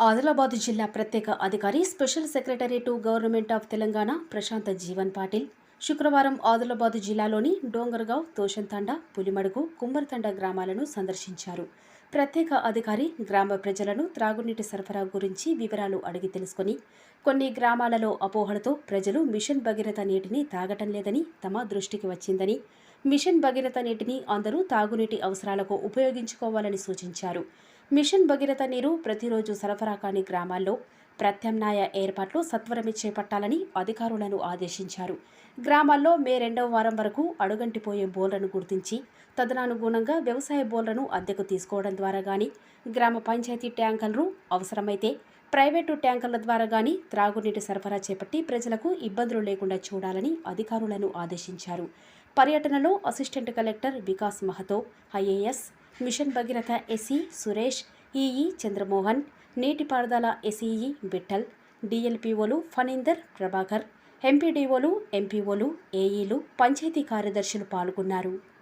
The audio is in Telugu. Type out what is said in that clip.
ఆదిలాబాద్ జిల్లా ప్రత్యేక అధికారి special secretary to government of Telangana Prashant Jeevan Patil శుక్రవారం ఆదిలాబాద్ జిల్లాలోని డోంగర్గావ్, తోషంతండ, పులిమడుగు, కుమ్మరితండ గ్రామాలను సందర్శించారు. ప్రత్యేక అధికారి గ్రామ ప్రజలను త్రాగునీటి సరఫరా గురించి వివరాలు అడిగి తెలుసుకుని కొన్ని గ్రామాలలో అపోహలతో ప్రజలు మిషన్ భగీరథ నీటిని తాగటం లేదని తమ దృష్టికి వచ్చిందని, మిషన్ భగీరథ నీటిని అందరూ తాగునీటి అవసరాలకు ఉపయోగించుకోవాలని సూచించారు. మిషన్ భగీరథ నీరు ప్రతిరోజు సరఫరా కాని గ్రామాల్లో ప్రత్యామ్నాయ ఏర్పాట్లు సత్వరమే చేపట్టాలని అధికారులను ఆదేశించారు. గ్రామాల్లో మే 2వ వారం వరకు అడుగంటిపోయే బోర్లను గుర్తించి తదనుగుణంగా వ్యవసాయ బోర్లను అద్దెకు తీసుకోవడం ద్వారా గానీ, గ్రామ పంచాయతీ ట్యాంకర్లు అవసరమైతే ప్రైవేటు ట్యాంకర్ల ద్వారా గానీ త్రాగునీటి సరఫరా చేపట్టి ప్రజలకు ఇబ్బందులు లేకుండా చూడాలని అధికారులను ఆదేశించారు. పర్యటనలో assistant collector Vikas Mahato, IAS, mission Bhagiratha SE Suresh, EE Chandramohan, నీటిపారుదల ఎస్ఈఈ విఠల్, డిఎల్పిఓలు ఫణీందర్, ప్రభాకర్, ఎంపీడీఓలు, ఎంపీఓలు, ఏఈలు, పంచాయతీ కార్యదర్శులు పాల్గొన్నారు.